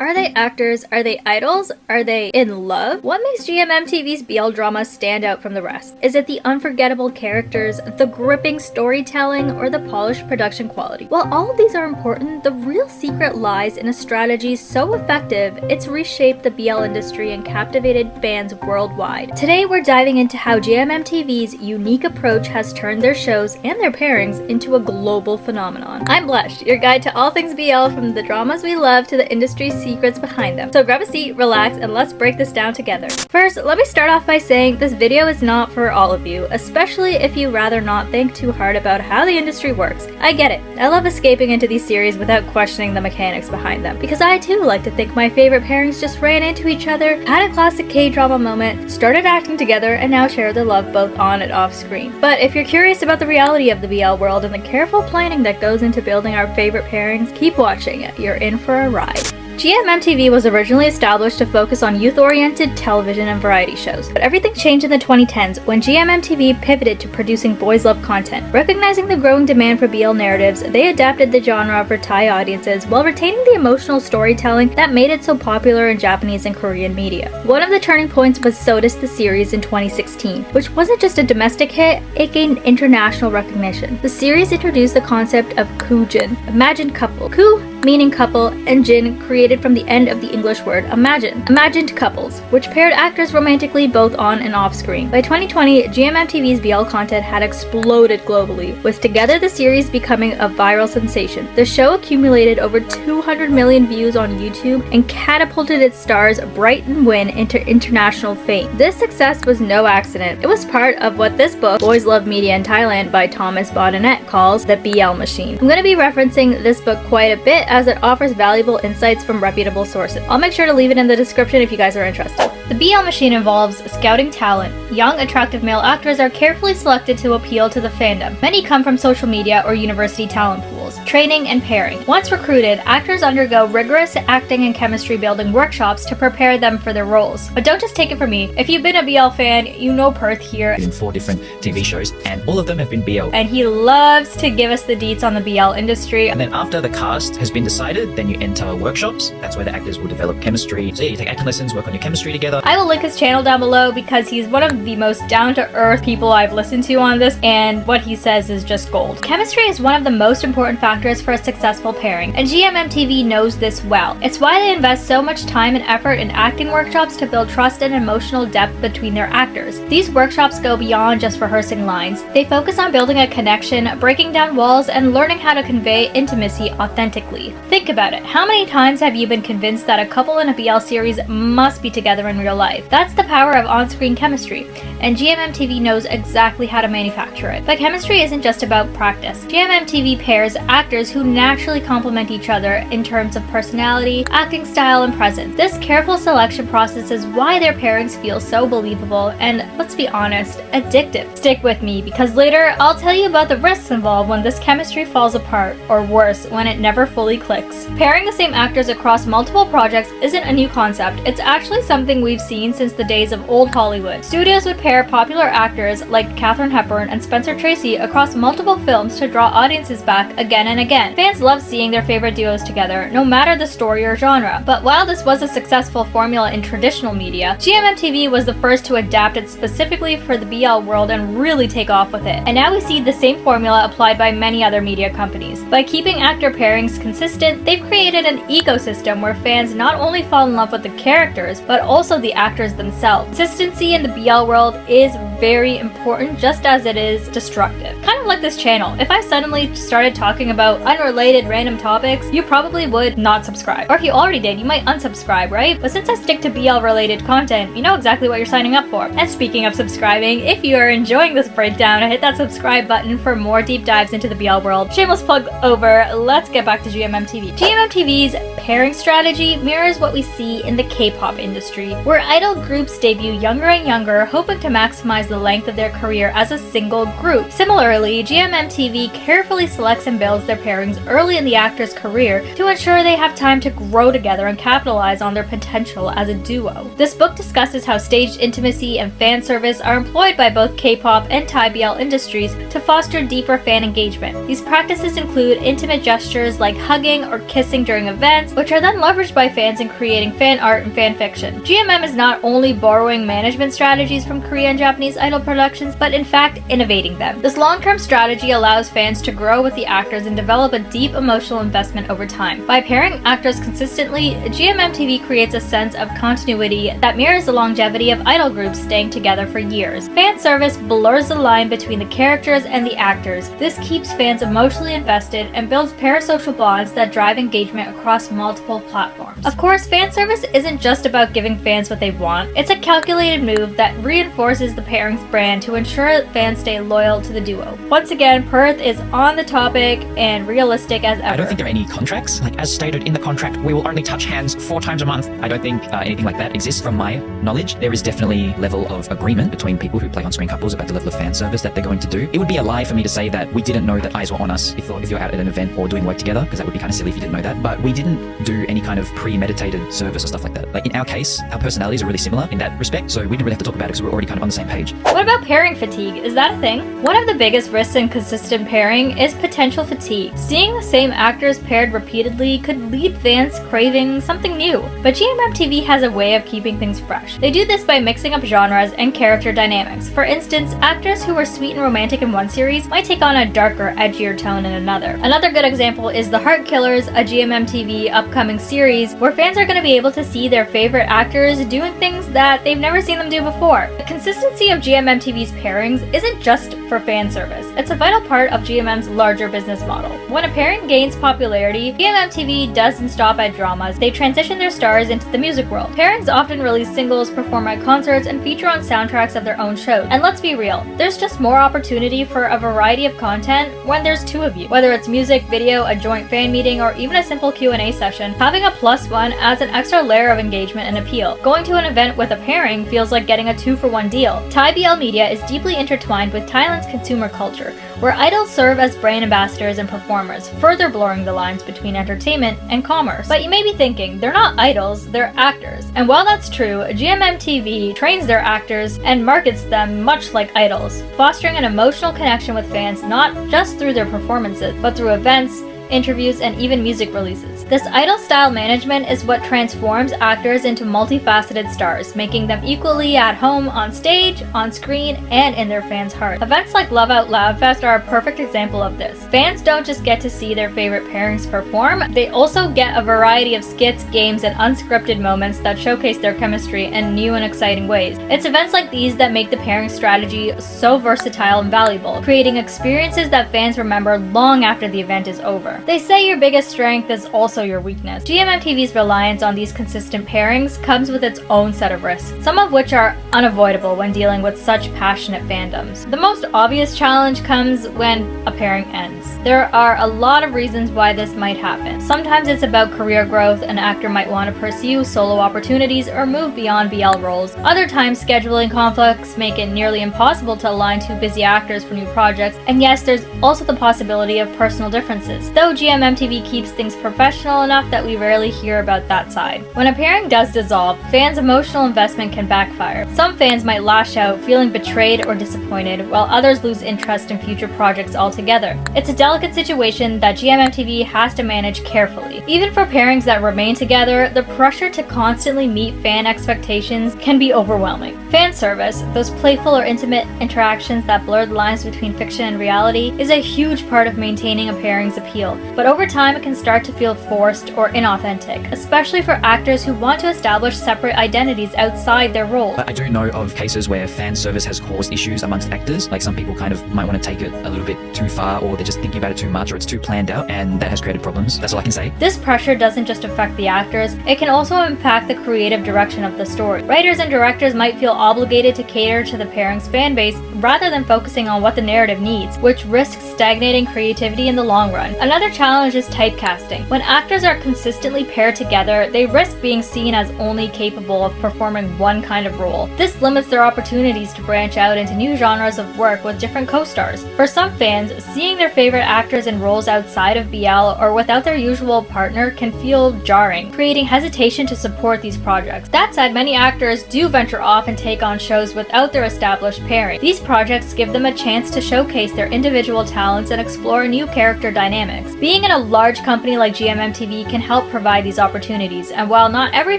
Are they actors? Are they idols? Are they in love? What makes GMMTV's BL drama stand out from the rest? Is it the unforgettable characters, the gripping storytelling, or the polished production quality? While all of these are important, the real secret lies in a strategy so effective, it's reshaped the BL industry and captivated fans worldwide. Today we're diving into how GMMTV's unique approach has turned their shows and their pairings into a global phenomenon. I'm Blush, your guide to all things BL, from the dramas we love to the industry's secrets behind them. So grab a seat, relax, and let's break this down together. First, let me start off by saying this video is not for all of you, especially if you rather not think too hard about how the industry works. I get it. I love escaping into these series without questioning the mechanics behind them, because I too like to think my favorite pairings just ran into each other, had a classic K-drama moment, started acting together, and now share their love both on and off screen. But if you're curious about the reality of the BL world and the careful planning that goes into building our favorite pairings, keep watching it. You're in for a ride. GMMTV was originally established to focus on youth-oriented television and variety shows, but everything changed in the 2010s when GMMTV pivoted to producing boys love content. Recognizing the growing demand for BL narratives, they adapted the genre for Thai audiences while retaining the emotional storytelling that made it so popular in Japanese and Korean media. One of the turning points was Soda's the series in 2016, which wasn't just a domestic hit, it gained international recognition. The series introduced the concept of Kujin, imagined couple. Ku meaning couple, and Jin created from the end of the English word imagine, imagined couples, which paired actors romantically both on and off screen. By 2020, GMMTV's BL content had exploded globally, with Together the series becoming a viral sensation. The show accumulated over 200 million views on YouTube and catapulted its stars Bright and Win into international fame. This success was no accident. It was part of what this book, Boys Love Media in Thailand by Thomas Baudinet, calls the BL machine. I'm going to be referencing this book quite a bit as it offers valuable insights from reputable sources. I'll make sure to leave it in the description if you guys are interested. The BL machine involves scouting talent. Young, attractive male actors are carefully selected to appeal to the fandom. Many come from social media or university talent pools. Training and pairing. Once recruited, actors undergo rigorous acting and chemistry building workshops to prepare them for their roles. But don't just take it from me. If you've been a BL fan, you know Perth here. In 4 different TV shows, and all of them have been BL. And he loves to give us the deets on the BL industry. And then after the cast has been decided, then you enter workshops. That's where the actors will develop chemistry. So yeah, you take acting lessons, work on your chemistry together. I will link his channel down below because he's one of the most down-to-earth people I've listened to on this, and what he says is just gold. Chemistry is one of the most important factors for a successful pairing, and GMMTV knows this well. It's why they invest so much time and effort in acting workshops to build trust and emotional depth between their actors. These workshops go beyond just rehearsing lines. They focus on building a connection, breaking down walls, and learning how to convey intimacy authentically. Think about it. How many times have you been convinced that a couple in a BL series must be together in real life? That's the power of on-screen chemistry, and GMMTV knows exactly how to manufacture it. But chemistry isn't just about practice. GMMTV pairs actors who naturally complement each other in terms of personality, acting style, and presence. This careful selection process is why their pairings feel so believable and, let's be honest, addictive. Stick with me, because later I'll tell you about the risks involved when this chemistry falls apart, or worse, when it never fully clicks. Pairing the same actors across multiple projects isn't a new concept. It's actually something we've seen since the days of old Hollywood. Studios would pair popular actors like Katharine Hepburn and Spencer Tracy across multiple films to draw audiences back again and again. Fans love seeing their favorite duos together, no matter the story or genre. But while this was a successful formula in traditional media, GMMTV was the first to adapt it specifically for the BL world and really take off with it. And now we see the same formula applied by many other media companies. By keeping actor pairings consistent, they've created an ecosystem where fans not only fall in love with the characters, but also the actors themselves. Consistency in the BL world is very important, just as it is destructive. Kind of like this channel. If I suddenly started talking about unrelated random topics, you probably would not subscribe. Or if you already did, you might unsubscribe, right? But since I stick to BL related content, you know exactly what you're signing up for. And speaking of subscribing, if you are enjoying this breakdown, hit that subscribe button for more deep dives into the BL world. Shameless plug over, let's get back to GMMTV. GMMTV's pairing strategy mirrors what we see in the K-pop industry, where idol groups debut younger and younger, hoping to maximize the length of their career as a single group. Similarly, GMMTV carefully selects and builds profiles their pairings early in the actor's career to ensure they have time to grow together and capitalize on their potential as a duo. This book discusses how staged intimacy and fan service are employed by both K-pop and Thai BL industries to foster deeper fan engagement. These practices include intimate gestures like hugging or kissing during events, which are then leveraged by fans in creating fan art and fan fiction. GMM is not only borrowing management strategies from Korean and Japanese idol productions, but in fact innovating them. This long-term strategy allows fans to grow with the actors and develop a deep emotional investment over time. By pairing actors consistently, GMMTV creates a sense of continuity that mirrors the longevity of idol groups staying together for years. Fan service blurs the line between the characters and the actors. This keeps fans emotionally invested and builds parasocial bonds that drive engagement across multiple platforms. Of course, fan service isn't just about giving fans what they want. It's a calculated move that reinforces the pairings brand to ensure that fans stay loyal to the duo. Once again, Perth is on the topic and realistic as ever. I don't think there are any contracts. Like, as stated in the contract, we will only touch hands 4 times a month. I don't think anything like that exists from my knowledge. There is definitely level of agreement between people who play on-screen couples about the level of fan service that they're going to do. It would be a lie for me to say that we didn't know that eyes were on us if you're out at an event or doing work together, because that would be kind of silly if you didn't know that. But we didn't do any kind of premeditated service or stuff like that. Like, in our case, our personalities are really similar in that respect, so we didn't really have to talk about it because we're already kind of on the same page. What about pairing fatigue? Is that a thing? One of the biggest risks in consistent pairing is potential fatigue. Seeing the same actors paired repeatedly could leave fans craving something new, but GMMTV has a way of keeping things fresh. They do this by mixing up genres and character dynamics. For instance, actors who were sweet and romantic in one series might take on a darker, edgier tone in another. Another good example is The Heart Killers, a GMMTV upcoming series where fans are going to be able to see their favorite actors doing things that they've never seen them do before. The consistency of GMMTV's pairings isn't just for fan service. It's a vital part of GMM's larger business model. When a pairing gains popularity, GMMTV doesn't stop at dramas. They transition their stars into the music world. Pairings often release singles, perform at concerts, and feature on soundtracks of their own shows. And let's be real, there's just more opportunity for a variety of content when there's 2 of you. Whether it's music, video, a joint fan meeting, or even a simple Q&A session, having a +1 adds an extra layer of engagement and appeal. Going to an event with a pairing feels like getting a 2-for-1 deal. Thai BL media is deeply intertwined with Thailand's consumer culture, where idols serve as brand ambassadors and performers, further blurring the lines between entertainment and commerce. But you may be thinking, they're not idols, they're actors. And while that's true, GMMTV trains their actors and markets them much like idols, fostering an emotional connection with fans not just through their performances, but through events, interviews, and even music releases. This idol-style management is what transforms actors into multifaceted stars, making them equally at home on stage, on screen, and in their fans' hearts. Events like Love Out Loud Fest are a perfect example of this. Fans don't just get to see their favorite pairings perform, they also get a variety of skits, games, and unscripted moments that showcase their chemistry in new and exciting ways. It's events like these that make the pairing strategy so versatile and valuable, creating experiences that fans remember long after the event is over. They say your biggest strength is also your weakness. GMMTV's reliance on these consistent pairings comes with its own set of risks, some of which are unavoidable when dealing with such passionate fandoms. The most obvious challenge comes when a pairing ends. There are a lot of reasons why this might happen. Sometimes it's about career growth. An actor might want to pursue solo opportunities or move beyond BL roles. Other times, scheduling conflicts make it nearly impossible to align 2 busy actors for new projects. And yes, there's also the possibility of personal differences, though GMMTV keeps things professional enough that we rarely hear about that side. When a pairing does dissolve, fans' emotional investment can backfire. Some fans might lash out, feeling betrayed or disappointed, while others lose interest in future projects altogether. It's a delicate situation that GMMTV has to manage carefully. Even for pairings that remain together, the pressure to constantly meet fan expectations can be overwhelming. Fan service, those playful or intimate interactions that blur the lines between fiction and reality, is a huge part of maintaining a pairing's appeal. But over time, it can start to feel forced or inauthentic, especially for actors who want to establish separate identities outside their role. I do know of cases where fan service has caused issues amongst actors. Like, some people kind of might want to take it a little bit too far, or they're just thinking about it too much, or it's too planned out, and that has created problems. That's all I can say. This pressure doesn't just affect the actors, it can also impact the creative direction of the story. Writers and directors might feel obligated to cater to the pairing's fan base rather than focusing on what the narrative needs, which risks stagnating creativity in the long run. Another challenge is typecasting. When actors are consistently paired together, they risk being seen as only capable of performing one kind of role. This limits their opportunities to branch out into new genres of work with different co-stars. For some fans, seeing their favorite actors in roles outside of BL or without their usual partner can feel jarring, creating hesitation to support these projects. That said, many actors do venture off and take on shows without their established pairing. These projects give them a chance to showcase their individual talents and explore new character dynamics. Being in a large company like GMMTV can help provide these opportunities, and while not every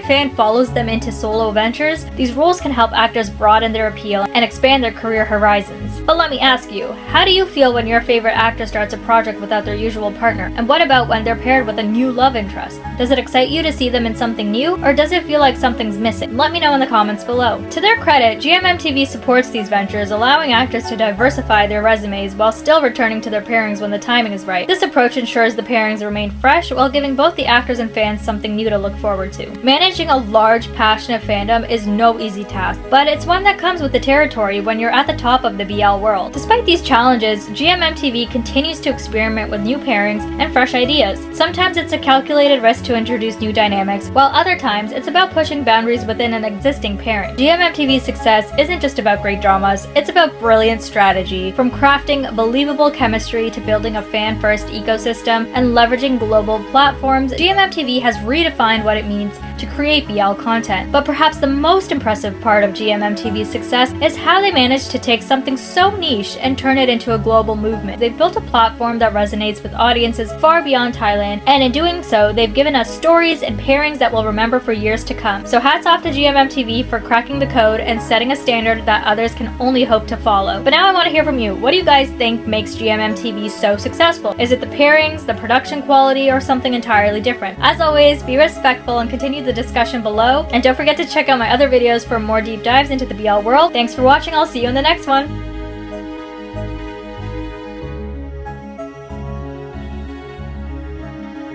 fan follows them into solo ventures, these roles can help actors broaden their appeal and expand their career horizons. But let me ask you, how do you feel when your favorite actor starts a project without their usual partner? And what about when they're paired with a new love interest? Does it excite you to see them in something new, or does it feel like something's missing? Let me know in the comments below. To their credit, GMMTV supports these ventures, allowing actors to diversify their resumes while still returning to their pairings when the timing is right. This approach ensures the pairings remain fresh while giving both the actors and fans something new to look forward to. Managing a large, passionate fandom is no easy task, but it's one that comes with the territory when you're at the top of the BL world. Despite these challenges, GMMTV continues to experiment with new pairings and fresh ideas. Sometimes it's a calculated risk to introduce new dynamics, while other times it's about pushing boundaries within an existing pairing. GMMTV's success isn't just about great dramas, it's about brilliant strategy. From crafting believable chemistry to building a fan-first ecosystem and leveraging global platforms, GMMTV has redefined what it means to create BL content. But perhaps the most impressive part of GMMTV's success is how they managed to take something so niche and turn it into a global movement. They've built a platform that resonates with audiences far beyond Thailand, and in doing so, they've given us stories and pairings that we'll remember for years to come. So hats off to GMMTV for cracking the code and setting a standard that others can only hope to follow. But now I want to hear from you. What do you guys think makes GMMTV so successful? Is it the pairings, the production quality, or something entirely different? As always, be respectful and continue the discussion below. And don't forget to check out my other videos for more deep dives into the BL world. Thanks for watching. I'll see you in the next one.